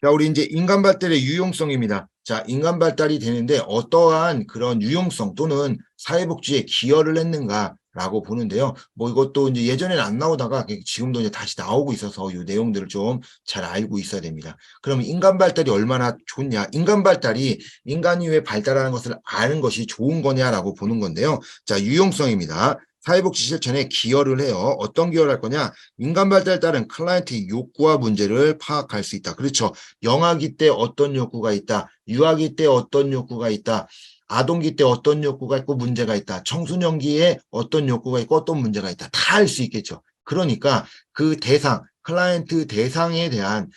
자, 우리 이제 인간 발달의 유용성입니다. 자, 인간 발달이 되는데 어떠한 그런 유용성 또는 사회복지에 기여를 했는가라고 보는데요. 뭐 이것도 이제 예전에는 안 나오다가 지금도 이제 다시 나오고 있어서 이 내용들을 좀 잘 알고 있어야 됩니다. 그럼 인간 발달이 얼마나 좋냐? 인간 발달이 인간이 왜 발달하는 것을 아는 것이 좋은 거냐라고 보는 건데요. 자, 유용성입니다. 사회복지 실천에 기여를 해요. 어떤 기여를 할 거냐? 인간 발달에 따른 클라이언트의 욕구와 문제를 파악할 수 있다. 그렇죠. 영아기 때 어떤 욕구가 있다. 유아기 때 어떤 욕구가 있다. 아동기 때 어떤 욕구가 있고 문제가 있다. 청소년기에 어떤 욕구가 있고 어떤 문제가 있다. 다 알 수 있겠죠. 그러니까 그 대상, 클라이언트 대상에 대한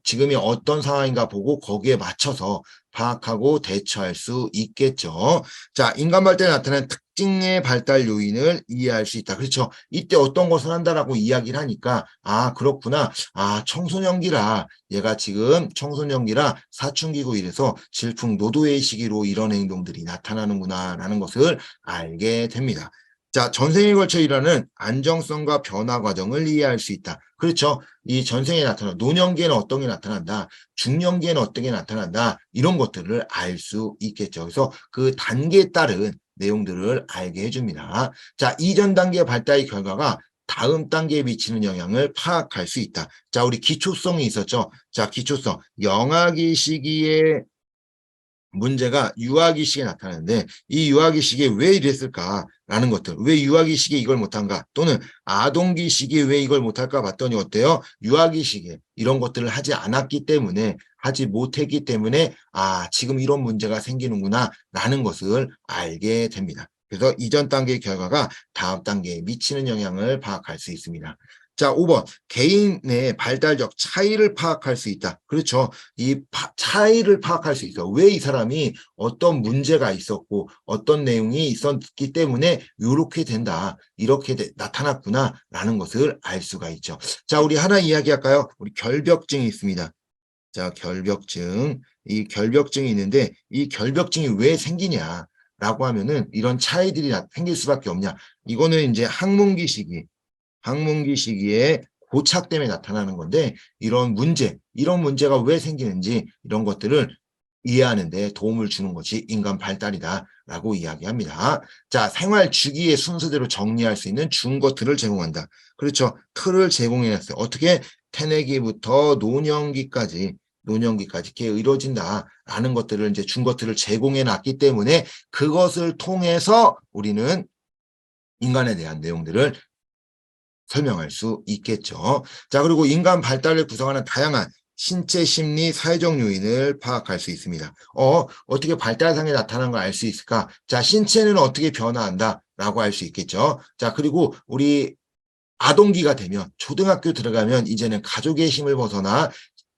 지금이 어떤 상황인가 보고 거기에 맞춰서 파악하고 대처할 수 있겠죠. 자, 인간 발달에 나타나는 특징의 발달 요인을 이해할 수 있다. 그렇죠. 이때 어떤 것을 한다라고 이야기를 하니까 아, 그렇구나. 아, 청소년기라 얘가 지금 청소년기라 사춘기고 이래서 질풍노도의 시기로 이런 행동들이 나타나는구나 라는 것을 알게 됩니다. 자, 전생에 걸쳐 일어나는 안정성과 변화 과정을 이해할 수 있다. 그렇죠. 이 전생에 나타나 노년기에는 어떤 게 나타난다. 중년기에는 어떤 게 나타난다. 이런 것들을 알 수 있겠죠. 그래서 그 단계에 따른 내용들을 알게 해줍니다. 자, 이전 단계 발달의 결과가 다음 단계에 미치는 영향을 파악할 수 있다. 자, 우리 기초성이 있었죠. 자, 기초성. 영아기 시기에 문제가 유아기 시기에 나타나는데 이 유아기 시기에 왜 이랬을까라는 것들, 왜 유아기 시기에 이걸 못한가, 또는 아동기 시기에 왜 이걸 못할까 봤더니 어때요? 유아기 시기에 이런 것들을 하지 않았기 때문에, 하지 못했기 때문에 아, 지금 이런 문제가 생기는구나 라는 것을 알게 됩니다. 그래서 이전 단계의 결과가 다음 단계에 미치는 영향을 파악할 수 있습니다. 자, 5번. 개인의 발달적 차이를 파악할 수 있다. 그렇죠. 이 차이를 파악할 수 있어. 왜 이 사람이 어떤 문제가 있었고 어떤 내용이 있었기 때문에 이렇게 된다. 이렇게 나타났구나 라는 것을 알 수가 있죠. 자, 우리 하나 이야기할까요? 우리 결벽증이 있습니다. 자, 결벽증. 이 결벽증이 있는데 이 결벽증이 왜 생기냐라고 하면은 이런 차이들이 생길 수밖에 없냐. 이거는 이제 항문기 시기에 고착 때문에 나타나는 건데 이런 문제가 왜 생기는지 이런 것들을 이해하는 데 도움을 주는 것이 인간 발달이다라고 이야기합니다. 자, 생활 주기의 순서대로 정리할 수 있는 준것들을 제공한다. 그렇죠. 틀을 제공해놨어요. 어떻게? 태내기부터 노년기까지 이렇게 이루어진다라는 것들을 이제 준것들을 제공해놨기 때문에 그것을 통해서 우리는 인간에 대한 내용들을 설명할 수 있겠죠. 자, 그리고 인간 발달을 구성하는 다양한 신체, 심리, 사회적 요인을 파악할 수 있습니다. 어떻게 발달상에 나타나는 걸 알 수 있을까? 자, 신체는 어떻게 변화한다? 라고 할 수 있겠죠. 자, 그리고 우리 아동기가 되면, 초등학교 들어가면 이제는 가족의 힘을 벗어나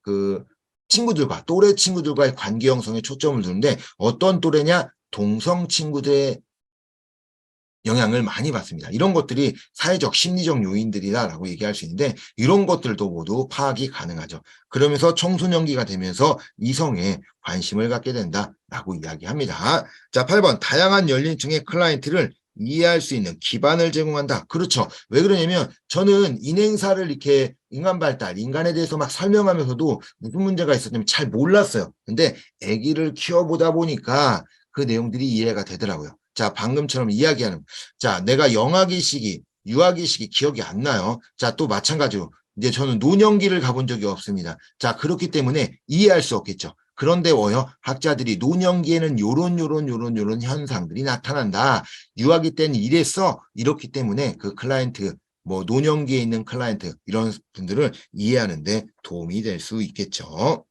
그 친구들과, 또래 친구들과의 관계 형성에 초점을 두는데 어떤 또래냐? 동성 친구들의 영향을 많이 받습니다. 이런 것들이 사회적, 심리적 요인들이다라고 얘기할 수 있는데 이런 것들도 모두 파악이 가능하죠. 그러면서 청소년기가 되면서 이성에 관심을 갖게 된다라고 이야기합니다. 자, 8번. 다양한 연령층의 클라이언트를 이해할 수 있는 기반을 제공한다. 그렇죠. 왜 그러냐면 저는 인행사를 이렇게 인간 발달, 인간에 대해서 막 설명하면서도 무슨 문제가 있었냐면 잘 몰랐어요. 근데 아기를 키워보다 보니까 그 내용들이 이해가 되더라고요. 자, 방금처럼 이야기하는, 자, 내가 영아기 시기, 유아기 시기 기억이 안 나요. 자, 또 마찬가지로 이제 저는 노년기를 가본 적이 없습니다. 자, 그렇기 때문에 이해할 수 없겠죠. 그런데 학자들이 노년기에는 요런 현상들이 나타난다. 유아기 때는 이랬어. 이렇기 때문에 그 클라이언트, 뭐 노년기에 있는 클라이언트 이런 분들을 이해하는 데 도움이 될 수 있겠죠.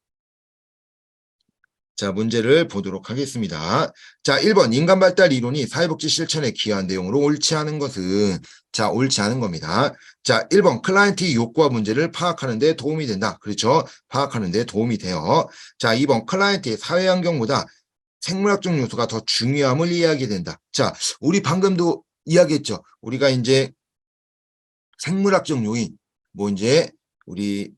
자, 문제를 보도록 하겠습니다. 자, 1번. 인간 발달 이론이 사회복지 실천에 기여한 내용으로 옳지 않은 것은, 자, 옳지 않은 겁니다. 자, 1번. 클라이언트의 욕구와 문제를 파악하는 데 도움이 된다. 그렇죠? 파악하는 데 도움이 돼요. 자, 2번. 클라이언트의 사회 환경보다 생물학적 요소가 더 중요함을 이해하게 된다. 자, 우리 방금도 이야기했죠. 우리가 이제 생물학적 요인, 뭐 이제 우리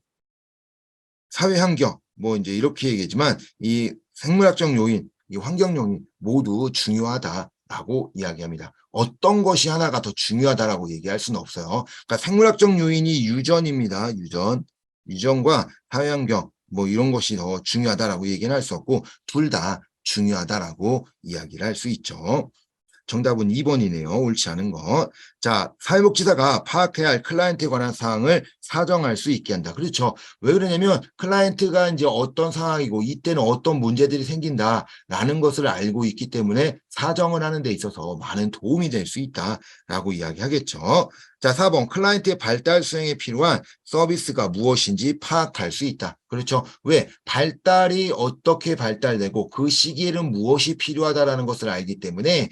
사회 환경, 뭐 이제 이렇게 얘기하지만 이 생물학적 요인, 이 환경 요인 모두 중요하다라고 이야기합니다. 어떤 것이 하나가 더 중요하다라고 얘기할 수는 없어요. 그러니까 생물학적 요인이 유전입니다. 유전과 사회 환경, 뭐 이런 것이 더 중요하다라고 얘기는 할 수 없고 둘 다 중요하다라고 이야기를 할 수 있죠. 정답은 2번이네요. 옳지 않은 거. 자, 사회복지사가 파악해야 할 클라이언트에 관한 사항을 사정할 수 있게 한다. 그렇죠. 왜 그러냐면 클라이언트가 이제 어떤 상황이고 이때는 어떤 문제들이 생긴다라는 것을 알고 있기 때문에 사정을 하는 데 있어서 많은 도움이 될 수 있다라고 이야기하겠죠. 자, 4번 클라이언트의 발달 수행에 필요한 서비스가 무엇인지 파악할 수 있다. 그렇죠. 왜? 발달이 어떻게 발달되고 그 시기에는 무엇이 필요하다라는 것을 알기 때문에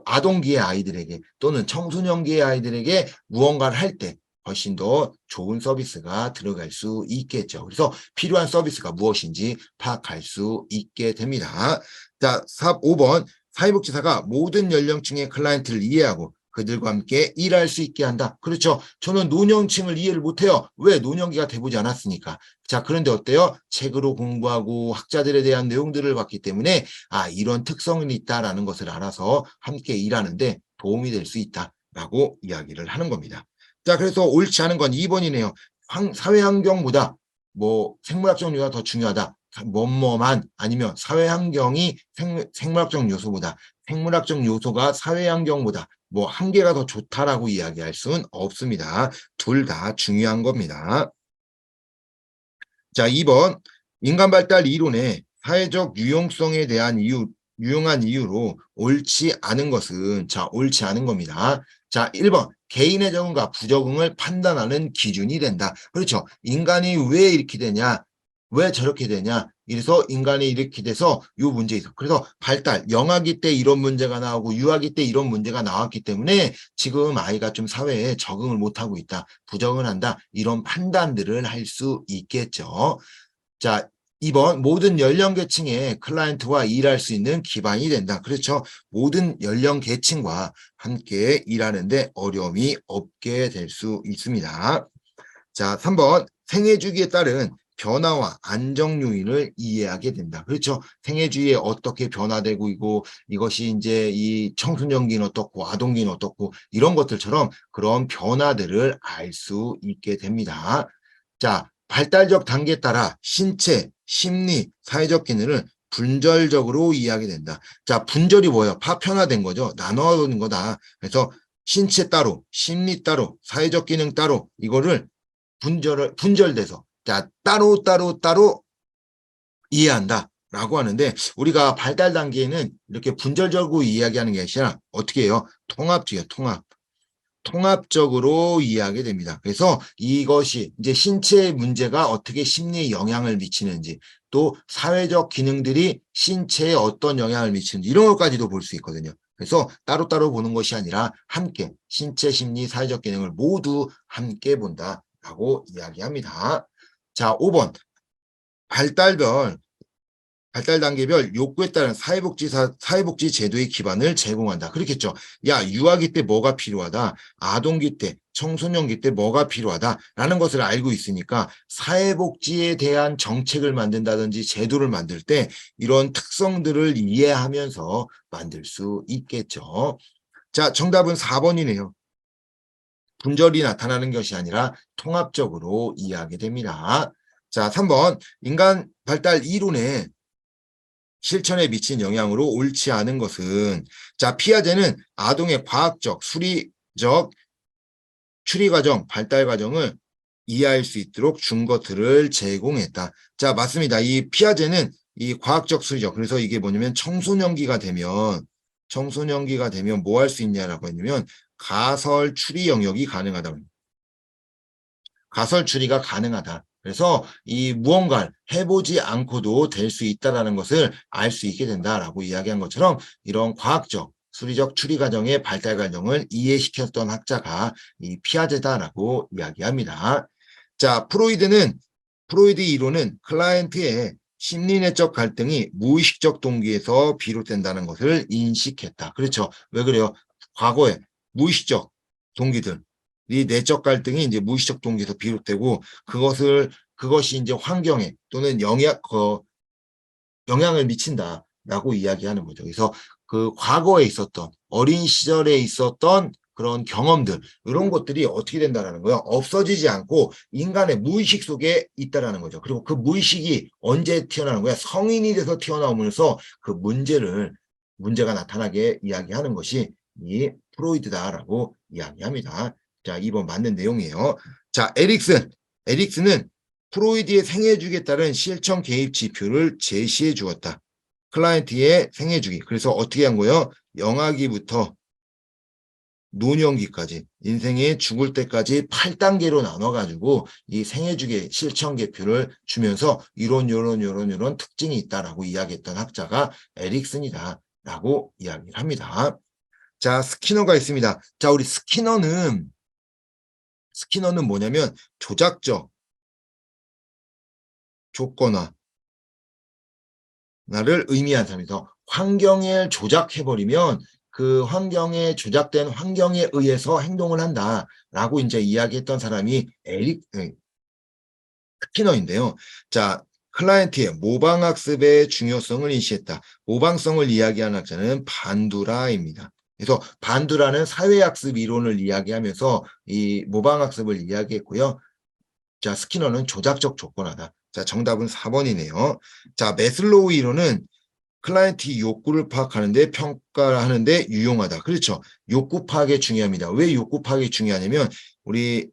아동기의 아이들에게 또는 청소년기의 아이들에게 무언가를 할 때 훨씬 더 좋은 서비스가 들어갈 수 있겠죠. 그래서 필요한 서비스가 무엇인지 파악할 수 있게 됩니다. 자, 5번 사회복지사가 모든 연령층의 클라이언트를 이해하고 그들과 함께 일할 수 있게 한다. 그렇죠. 저는 노년층을 이해를 못해요. 왜? 노년기가 돼보지 않았으니까. 자, 그런데 어때요? 책으로 공부하고 학자들에 대한 내용들을 봤기 때문에 이런 특성이 있다라는 것을 알아서 함께 일하는데 도움이 될 수 있다라고 이야기를 하는 겁니다. 자, 그래서 옳지 않은 건 2번이네요. 사회환경보다 뭐 생물학적 요소가 더 중요하다. 뭐뭐만 아니면 사회환경이 생물학적 요소보다 생물학적 요소가 사회환경보다 뭐 한 개가 더 좋다라고 이야기할 수는 없습니다. 둘 다 중요한 겁니다. 자, 2번 인간 발달 이론의 사회적 유용성에 대한 유용한 이유로 옳지 않은 것은 옳지 않은 겁니다. 자, 1번 개인의 적응과 부적응을 판단하는 기준이 된다. 그렇죠. 인간이 왜 이렇게 되냐? 왜 저렇게 되냐? 이래서 인간이 이렇게 돼서 요 문제 있어. 그래서 발달, 영아기 때 이런 문제가 나오고 유아기 때 이런 문제가 나왔기 때문에 지금 아이가 좀 사회에 적응을 못하고 있다. 부적응을 한다. 이런 판단들을 할 수 있겠죠. 자, 2번 모든 연령계층의 클라이언트와 일할 수 있는 기반이 된다. 그렇죠. 모든 연령계층과 함께 일하는데 어려움이 없게 될 수 있습니다. 자, 3번 생애 주기에 따른 변화와 안정 요인을 이해하게 된다. 그렇죠. 생애 주기에 어떻게 변화되고 있고 이것이 이제 이 청소년기는 어떻고 아동기는 어떻고 이런 것들처럼 그런 변화들을 알 수 있게 됩니다. 자, 발달적 단계에 따라 신체, 심리, 사회적 기능을 분절적으로 이해하게 된다. 자, 분절이 뭐예요? 파편화된 거죠. 나눠진 거다. 그래서 신체 따로, 심리 따로, 사회적 기능 따로 이거를 분절돼서 따로 이해한다라고 하는데 우리가 발달 단계에는 이렇게 분절적으로 이야기하는 게 아니라 어떻게 해요? 통합적이에요. 통합적으로 이해하게 됩니다. 그래서 이것이 이제 신체의 문제가 어떻게 심리에 영향을 미치는지 또 사회적 기능들이 신체에 어떤 영향을 미치는지 이런 것까지도 볼 수 있거든요. 그래서 따로따로 보는 것이 아니라 함께 신체, 심리, 사회적 기능을 모두 함께 본다라고 이야기합니다. 자, 5번 발달 단계별 욕구에 따른 사회복지 제도의 기반을 제공한다. 그렇겠죠. 야, 유아기 때 뭐가 필요하다. 아동기 때, 청소년기 때 뭐가 필요하다라는 것을 알고 있으니까 사회복지에 대한 정책을 만든다든지 제도를 만들 때 이런 특성들을 이해하면서 만들 수 있겠죠. 자, 정답은 4번이네요. 분절이 나타나는 것이 아니라 통합적으로 이해하게 됩니다. 자, 3번 인간 발달 이론의 실천에 미친 영향으로 옳지 않은 것은 자, 피아제는 아동의 과학적, 수리적 추리 과정, 발달 과정을 이해할 수 있도록 준 것들을 제공했다. 자, 맞습니다. 이 피아제는 이 과학적 수리적 그래서 이게 뭐냐면 청소년기가 되면 뭐 할 수 있냐라고 했냐면 가설 추리 영역이 가능하다. 가설 추리가 가능하다. 그래서 이 무언가를 해보지 않고도 될 수 있다는 것을 알 수 있게 된다라고 이야기한 것처럼 이런 과학적, 수리적 추리 과정의 발달 과정을 이해시켰던 학자가 이 피아제다라고 이야기합니다. 자, 프로이드 이론은 클라이언트의 심리내적 갈등이 무의식적 동기에서 비롯된다는 것을 인식했다. 그렇죠. 왜 그래요? 과거에 무의식적 동기들, 이 내적 갈등이 이제 무의식적 동기에서 비롯되고 그것이 이제 환경에 또는 영향을 미친다라고 이야기하는 거죠. 그래서 그 과거에 있었던 어린 시절에 있었던 그런 경험들 이런 것들이 어떻게 된다라는 거예요. 없어지지 않고 인간의 무의식 속에 있다라는 거죠. 그리고 그 무의식이 언제 튀어나오는 거야? 성인이 돼서 튀어나오면서 그 문제가 나타나게 이야기하는 것이 이 프로이드다라고 이야기합니다. 자, 2번 맞는 내용이에요. 자, 에릭슨은 프로이드의 생애주기에 따른 실천 개입 지표를 제시해 주었다. 클라이언트의 생애주기. 그래서 어떻게 한 거예요? 영아기부터 노년기까지 인생의 죽을 때까지 8단계로 나눠가지고 이 생애주기 실천 계표를 주면서 이런 특징이 있다라고 이야기했던 학자가 에릭슨이다라고 이야기를 합니다. 자, 스키너가 있습니다. 자, 우리 스키너는 뭐냐면 조작적 조건화 나를 의미한 사람이서 환경을 조작해버리면 그 환경에 조작된 환경에 의해서 행동을 한다라고 이제 이야기했던 사람이 스키너인데요. 자, 클라이언트의 모방학습의 중요성을 인식했다. 모방성을 이야기하는 학자는 반두라입니다. 그래서 반두라는 사회학습 이론을 이야기하면서 이 모방학습을 이야기했고요. 자, 스키너는 조작적 조건화다. 자, 정답은 4번이네요. 자, 매슬로우 이론은 클라이언트 욕구를 파악하는데 평가하는데 유용하다. 그렇죠. 욕구 파악이 중요합니다. 왜 욕구 파악이 중요하냐면 우리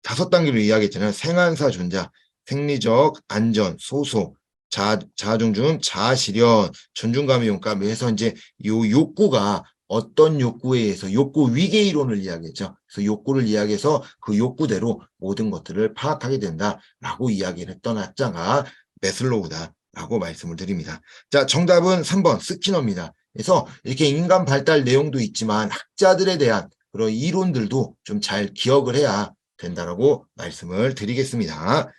5단계로 이야기했잖아요. 생한사 존재, 생리적 안전, 소속, 자아존중, 자아실현, 존중감의 용감 해서 이제 요 욕구가 어떤 욕구에 의해서 욕구 위계 이론을 이야기했죠. 그래서 욕구를 이야기해서 그 욕구대로 모든 것들을 파악하게 된다라고 이야기를 했던 학자가 매슬로우다라고 말씀을 드립니다. 자, 정답은 3번 스키너입니다. 그래서 이렇게 인간 발달 내용도 있지만 학자들에 대한 그런 이론들도 좀 잘 기억을 해야 된다라고 말씀을 드리겠습니다.